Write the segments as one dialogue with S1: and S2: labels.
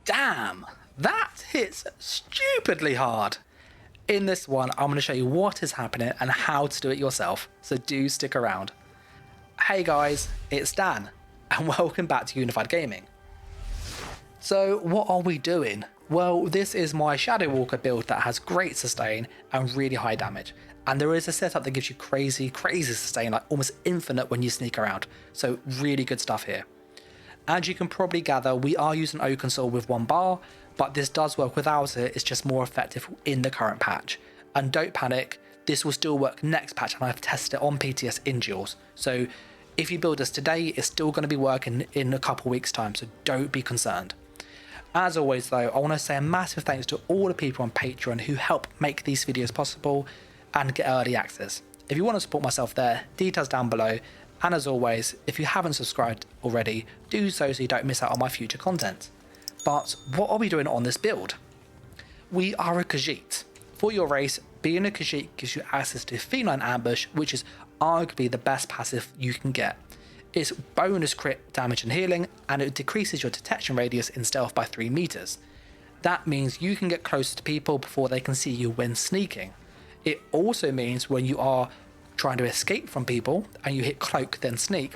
S1: Damn, that hits stupidly hard. In this one, I'm going to show you what is happening and how to do it yourself, so do stick around. Hey guys, it's Dan, and welcome back to Unified Gaming. So what are we doing? Well, this is my Shadow Walker build that has great sustain and really high damage. And there is a setup that gives you crazy sustain, like almost infinite when you sneak around. So really good stuff here. As you can probably gather, we are using Oaken Soul with 1 bar, but this does work without it, it's just more effective in the current patch. And don't panic, this will still work next patch, and I've tested it on PTS in duels. So if you build this today, it's still going to be working in a couple weeks time, so don't be concerned. As always though, I want to say a massive thanks to all the people on Patreon who help make these videos possible and get early access. If you want to support myself there, details down below. And as always, if you haven't subscribed already, do so you don't miss out on my future content. But what are we doing on this build? We are a Khajiit. For your race, being a Khajiit gives you access to Feline Ambush, which is arguably the best passive you can get. It's bonus crit damage and healing, and it decreases your detection radius in stealth by 3 meters. That means you can get closer to people before they can see you when sneaking. It also means when you are trying to escape from people and you hit cloak then sneak,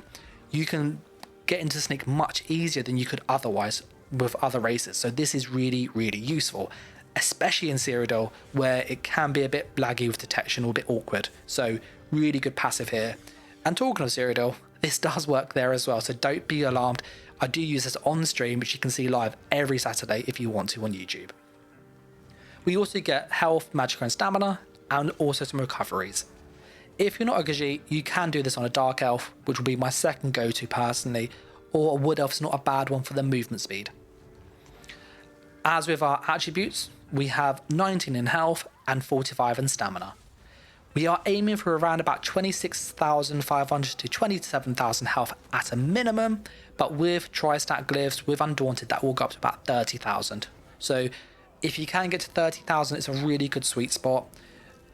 S1: you can get into sneak much easier than you could otherwise with other races. So this is really useful, especially in Cyrodiil where it can be a bit laggy with detection or a bit awkward. So really good passive here. And talking of Cyrodiil, this does work there as well, so don't be alarmed. I do use this on stream, which you can see live every Saturday if you want to on YouTube. We also get health, magic and stamina, and also some recoveries. If you're not a Khajiit, you can do this on a Dark Elf, which will be my second go-to personally, or a Wood Elf is not a bad one for the movement speed. As with our attributes, we have 19 in health and 45 in stamina. We are aiming for around about 26,500 to 27,000 health at a minimum, but with tri-stat glyphs, with Undaunted, that will go up to about 30,000. So if you can get to 30,000, it's a really good sweet spot,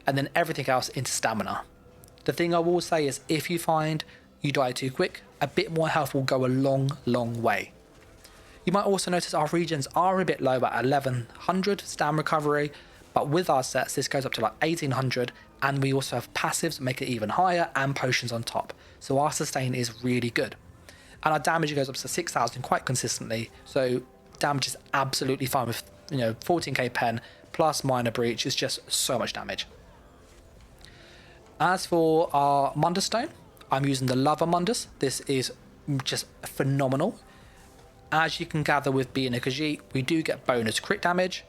S1: and then everything else into stamina. The thing I will say is if you find you die too quick, a bit more health will go a long way. You might also notice our regions are a bit low at 1100 stam recovery, but with our sets this goes up to like 1800, and we also have passives that make it even higher and potions on top. So our sustain is really good. And our damage goes up to 6,000 quite consistently, so damage is absolutely fine with 14k pen plus minor breach is just so much damage. As for our Mundus Stone, I'm using the Lava Mundus. This is just phenomenal. As you can gather with being a Khajiit, we do get bonus crit damage,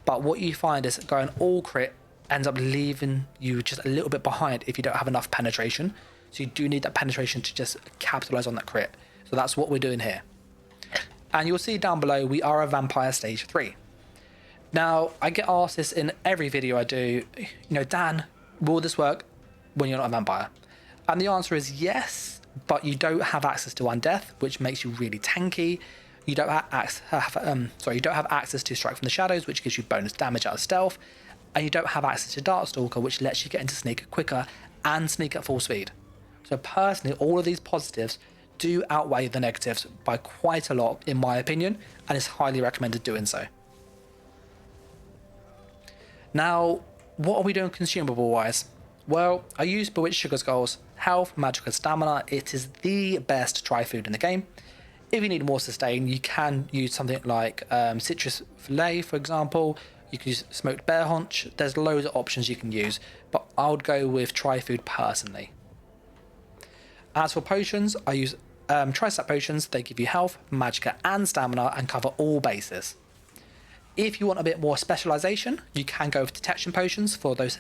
S1: but what you find is going all crit ends up leaving you just a little bit behind if you don't have enough penetration. So you do need that penetration to just capitalize on that crit. So that's what we're doing here. And you'll see down below, we are a Vampire Stage 3. Now, I get asked this in every video I do, Dan, will this work when you're not a vampire? And the answer is yes, but you don't have access to Undeath, which makes you really tanky. You don't have access to Strike from the Shadows, which gives you bonus damage out of stealth, and you don't have access to Darkstalker, which lets you get into sneak quicker and sneak at full speed. So personally, all of these positives do outweigh the negatives by quite a lot, in my opinion, and it's highly recommended doing so. Now, what are we doing consumable wise? Well, I use Bewitched Sugar Skulls, health, magic and stamina. It is the best try food in the game. If you need more sustain, you can use something like citrus fillet, for example. You can use smoked bear haunch. There's loads of options you can use, but I would go with try food personally. As for potions, I use tri-stat potions. They give you health, magicka and stamina and cover all bases. If you want a bit more specialization, you can go with detection potions for those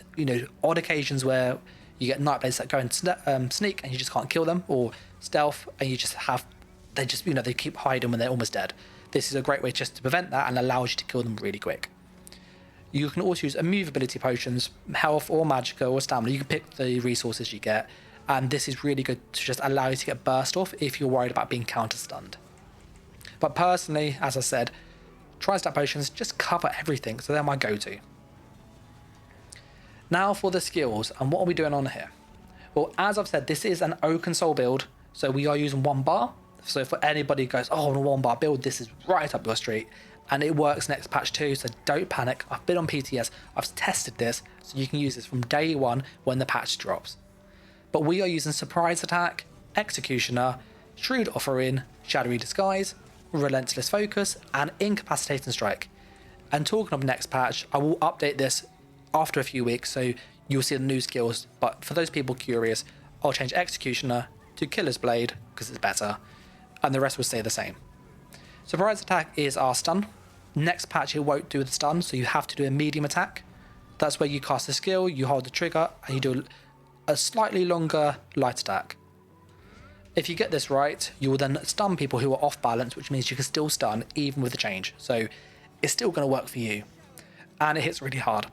S1: odd occasions where you get nightblades that go and sneak and you just can't kill them, or stealth and you just have they keep hiding when they're almost dead. This is a great way just to prevent that and allows you to kill them really quick. You can also use immovability potions, health or magicka or stamina. You can pick the resources you get, and this is really good to just allow you to get burst off if you're worried about being counter stunned. But personally, as I said, tri-stat potions just cover everything, so they're my go-to. Now for the skills, and what are we doing on here? Well, as I've said, this is an Oaken Soul build, so we are using 1 bar, So for anybody who goes, oh, on a 1-bar build, this is right up your street. And it works next patch too, so don't panic. I've been on PTS, I've tested this, so you can use this from day one when the patch drops. But we are using Surprise Attack, Executioner, Shrewd Offering, Shadowy Disguise, Relentless Focus, and Incapacitating Strike. And talking of next patch, I will update this after a few weeks, so you'll see the new skills. But for those people curious, I'll change Executioner to Killer's Blade, because it's better, and the rest will stay the same. Surprise Attack is our stun. Next patch it won't do the stun, so you have to do a medium attack. That's where you cast a skill, you hold the trigger, and you do a slightly longer light attack. If you get this right, you will then stun people who are off balance, which means you can still stun even with the change. So it's still going to work for you. And it hits really hard.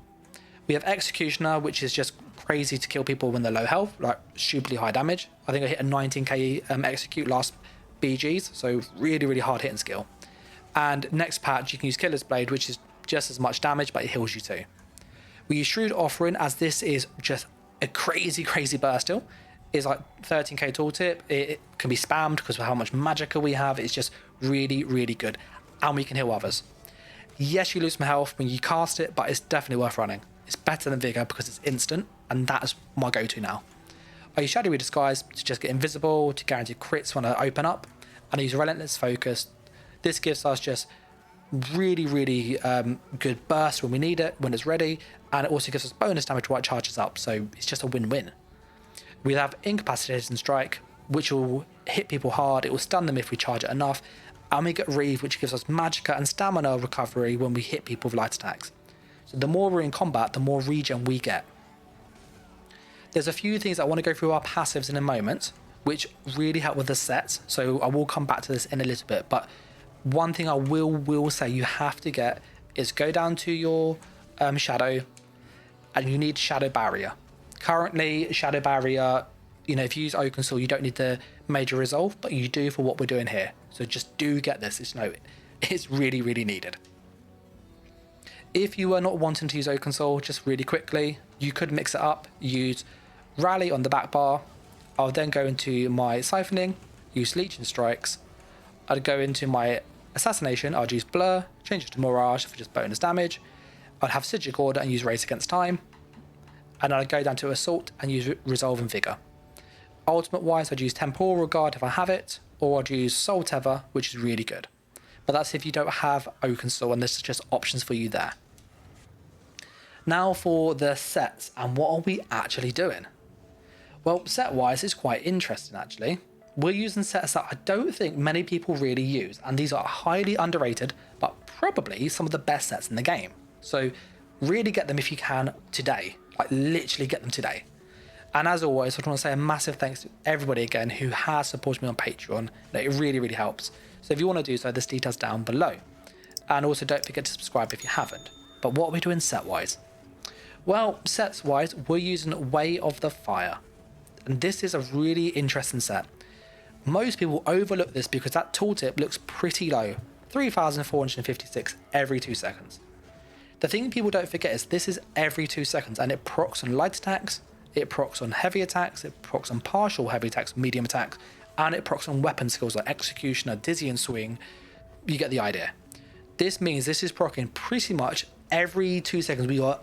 S1: We have Executioner, which is just crazy to kill people when they're low health, like stupidly high damage. I think I hit a 19k execute last BGs, so really, really hard hitting skill. And next patch, you can use Killer's Blade, which is just as much damage, but it heals you too. We use Shrewd Offering, as this is just a crazy, crazy burst still. It's like 13k tooltip. It can be spammed because of how much magicka we have. It's just really, really good. And we can heal others. Yes, you lose some health when you cast it, but it's definitely worth running. It's better than Vigor because it's instant, and that's my go-to now. I use Shadowy Disguise to just get invisible, to guarantee crits when I open up, and I use Relentless Focus. This gives us just really, really good burst when we need it, when it's ready, and it also gives us bonus damage while it charges up, so it's just a win-win. We have Incapacitating Strike, which will hit people hard, it will stun them if we charge it enough, and we get Reeve, which gives us magicka and stamina recovery when we hit people with light attacks. So the more we're in combat, the more regen we get. There's a few things I want to go through our passives in a moment, which really help with the sets, so I will come back to this in a little bit, but one thing I will say you have to get is go down to your shadow, and you need Shadow Barrier. Currently, Shadow Barrier, you know, if you use Oakensall, you don't need the major resolve, but you do for what we're doing here. So just do get this. It's really, really needed. If you are not wanting to use Oakensall, just really quickly, you could mix it up. Use Rally on the back bar. I'll then go into my Siphoning, use Leeching Strikes. I'd go into my Assassination, I'd use Blur, change it to Mirage for just bonus damage. I'd have Sigic Order and use Race Against Time. And I'd go down to Assault and use Resolve and Vigor. Ultimate wise, I'd use Temporal Guard if I have it, or I'd use Soul Tether, which is really good. But that's if you don't have Oakensall, and this is just options for you there. Now for the sets, and what are we actually doing? Well, set wise, it's quite interesting actually. We're using sets that I don't think many people really use, and these are highly underrated, but probably some of the best sets in the game. So really get them if you can today, like literally get them today. And as always, I want to say a massive thanks to everybody again who has supported me on Patreon. It really, really helps. So if you want to do so, there's details down below. And also don't forget to subscribe if you haven't. But what are we doing set-wise? Well, sets-wise, we're using Way of the Fire. And this is a really interesting set. Most people overlook this because that tooltip looks pretty low. 3,456 every 2 seconds. The thing people don't forget is this is every 2 seconds, and it procs on light attacks, it procs on heavy attacks, it procs on partial heavy attacks, medium attacks, and it procs on weapon skills like Executioner, Dizzy and Swing. You get the idea. This means this is proccing pretty much every 2 seconds we are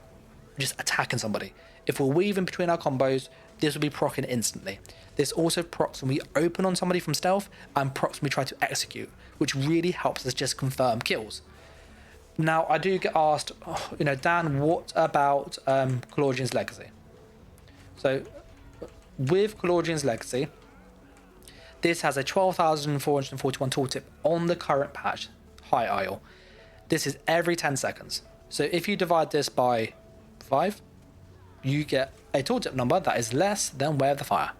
S1: just attacking somebody. If we're weaving between our combos, this will be proccing instantly. This also procs when we open on somebody from stealth, and procs when we try to execute, which really helps us just confirm kills. Now, I do get asked, Dan, what about Calordian's Legacy? So, with Calordian's Legacy, this has a 12,441 tooltip on the current patch, High Isle. This is every 10 seconds. So if you divide this by 5, you get a tooltip number that is less than Way of the Fire.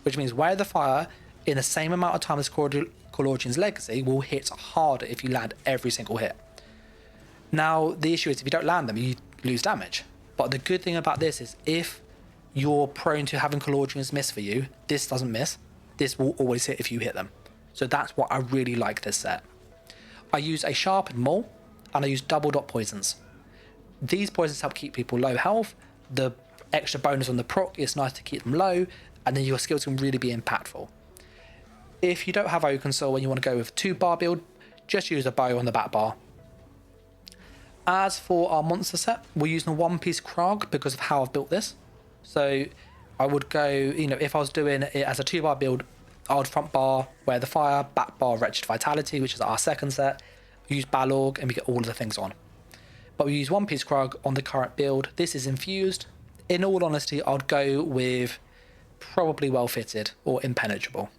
S1: Which means Way of the Fire, in the same amount of time as Calordian's Legacy, will hit harder if you land every single hit. Now, the issue is if you don't land them, you lose damage. But the good thing about this is if you're prone to having Calordians miss for you, this doesn't miss. This will always hit if you hit them. So that's what I really like this set. I use a sharpened maul, and I use double dot poisons. These poisons help keep people low health. The extra bonus on the proc is nice to keep them low, and then your skills can really be impactful. If you don't have Oaken Soul and you want to go with 2-bar build, just use a bow on the back bar. As for our monster set, we're using a 1-piece Krog because of how I've built this. So I would go, you know, if I was doing it as a 2-bar build, I would front bar, Wear the Fire, back bar, Wretched Vitality, which is our second set, use Balorg, and we get all of the things on. But we use 1-piece Krog on the current build. This is infused. In all honesty, I'd go with probably Well Fitted or Impenetrable.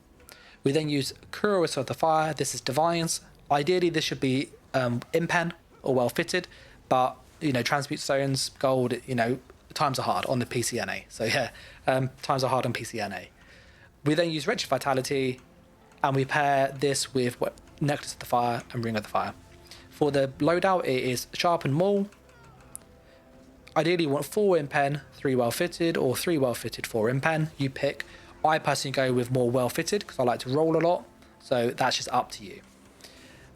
S1: We then use Kuros of the Fire. This is Divines. Ideally, this should be Impen or Well Fitted, but, you know, Transmute Stones, Gold, you know, times are hard on the PCNA. So yeah, times are hard on PCNA. We then use Wretched Vitality, and we pair this with Necklace of the Fire and Ring of the Fire. For the loadout, it is Sharpened Maul. Ideally, you want 4 Impen, 3 Well Fitted, or 3 Well Fitted, 4 Impen. You pick. I personally go with more Well Fitted because I like to roll a lot, so that's just up to you.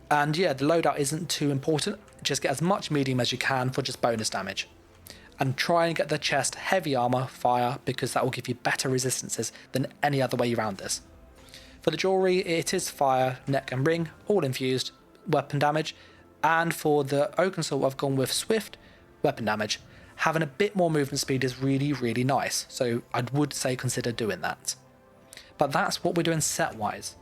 S1: And yeah, the loadout isn't too important. Just get as much medium as you can for just bonus damage. And try and get the chest heavy armor fire because that will give you better resistances than any other way around this. For the jewelry, it is fire, neck and ring, all infused, weapon damage. And for the Oaken Soul, I've gone with swift, weapon damage. Having a bit more movement speed is really, really nice. So I would say consider doing that. But that's what we're doing set-wise.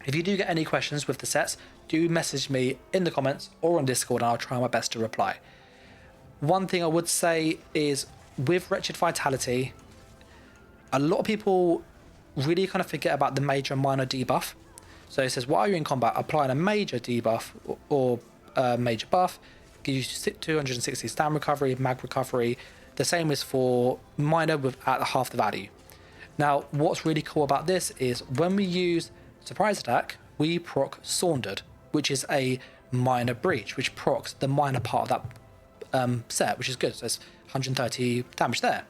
S1: If you do get any questions with the sets, do message me in the comments or on Discord and I'll try my best to reply. One thing I would say is with Wretched Vitality, a lot of people really kind of forget about the major and minor debuff. So it says while you're in combat, applying a major debuff or major buff gives you 260 stam recovery, mag recovery. The same is for minor at half the value. Now, what's really cool about this is when we use Surprise Attack, we proc Sauntered, which is a minor breach, which procs the minor part of that set, which is good. So it's 130 damage there.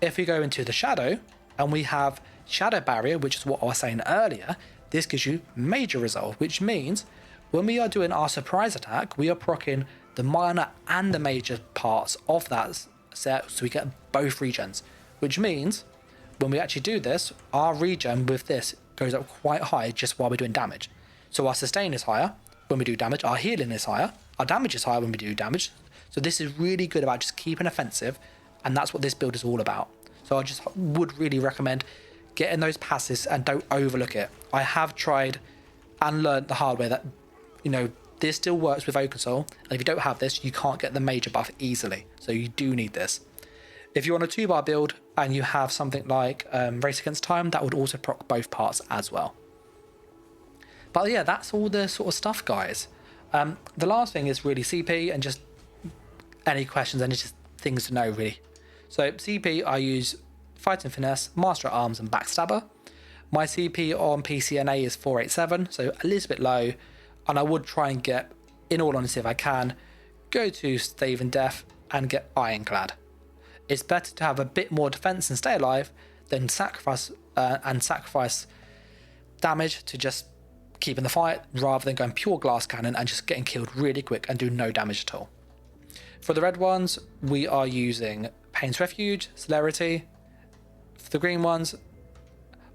S1: If we go into the Shadow and we have Shadow Barrier, which is what I was saying earlier, this gives you major resolve, which means when we are doing our Surprise Attack, we are proccing the minor and the major parts of that set, so we get both regens, which means when we actually do this, our regen with this goes up quite high just while we're doing damage. So our sustain is higher when we do damage, our healing is higher, our damage is higher when we do damage. So this is really good about just keeping offensive, and that's what this build is all about. So I just would really recommend getting those passes and don't overlook it. I have tried and learned the hard way that, you know, this still works with Oaken Soul, and if you don't have this, you can't get the major buff easily. So you do need this. If you're on a 2-bar build and you have something like Race Against Time, that would also proc both parts as well. But yeah, that's all the sort of stuff, guys. The last thing is really CP and just any questions, any just things to know, really. So CP, I use Fighting Finesse, Master at Arms, and Backstabber. My CP on PCNA is 487, so a little bit low. And I would try and get, in all honesty, if I can, go to Stave and Death and get Ironclad. It's better to have a bit more defense and stay alive than sacrifice damage to just keep in the fight, rather than going pure glass cannon and just getting killed really quick and do no damage at all. For the red ones, we are using Pain's Refuge, Celerity. For the green ones,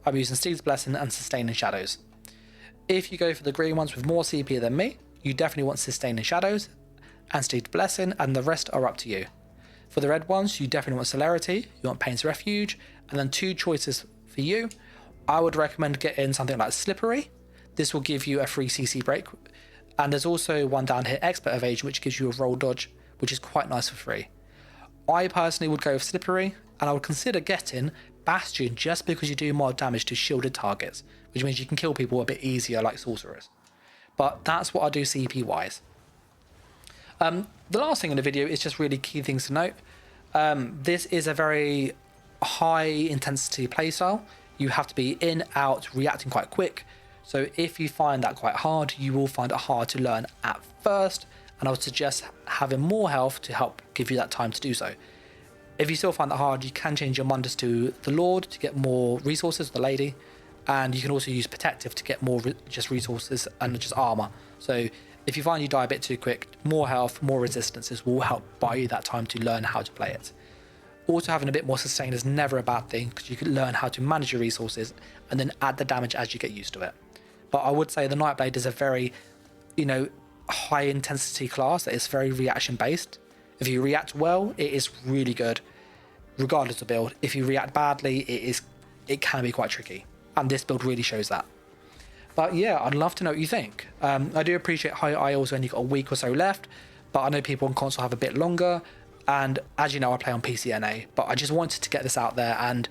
S1: I'm using Steed's Blessing and Sustaining Shadows. If you go for the green ones with more CP than me, you definitely want Sustaining Shadows and Steed's Blessing, and the rest are up to you. For the red ones, you definitely want Celerity, you want Pain's Refuge, and then 2 choices for you. I would recommend getting something like Slippery. This will give you a free CC break. And there's also one down here, Expert Evasion, which gives you a roll dodge, which is quite nice for free. I personally would go with Slippery, and I would consider getting Bastion just because you do more damage to shielded targets, which means you can kill people a bit easier like sorcerers. But that's what I do CP wise. The last thing in the video is just really key things to note. This is a very high intensity playstyle. You have to be in, out, reacting quite quick. So if you find that quite hard, you will find it hard to learn at first. And I would suggest having more health to help give you that time to do so. If you still find that hard, you can change your Mundus to the Lord to get more resources, the Lady. And you can also use Protective to get more just resources and just armor. So if you find you die a bit too quick, more health, more resistances will help buy you that time to learn how to play it. Also, having a bit more sustain is never a bad thing because you can learn how to manage your resources and then add the damage as you get used to it. But I would say the Nightblade is a very, high intensity class that is very reaction based. If you react well, it is really good, regardless of build. If you react badly, it can be quite tricky, and this build really shows that. But yeah, I'd love to know what you think. I do appreciate how IO's only got a week or so left, but I know people on console have a bit longer, and as you know, I play on PCNA, but I just wanted to get this out there, and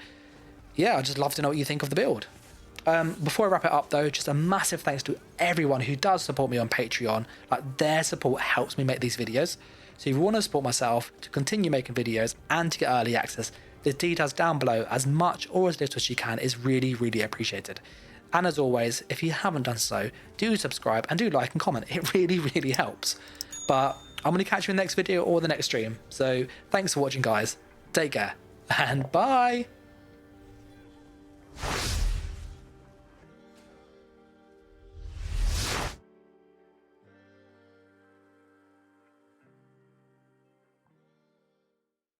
S1: yeah, I'd just love to know what you think of the build. Before I wrap it up though, just a massive thanks to everyone who does support me on Patreon. Like, their support helps me make these videos. So if you want to support myself to continue making videos and to get early access, the details down below, as much or as little as you can, is really, really appreciated. And as always, if you haven't done so, do subscribe and do like and comment. It really, really helps. But I'm going to catch you in the next video or the next stream. So thanks for watching, guys. Take care and bye.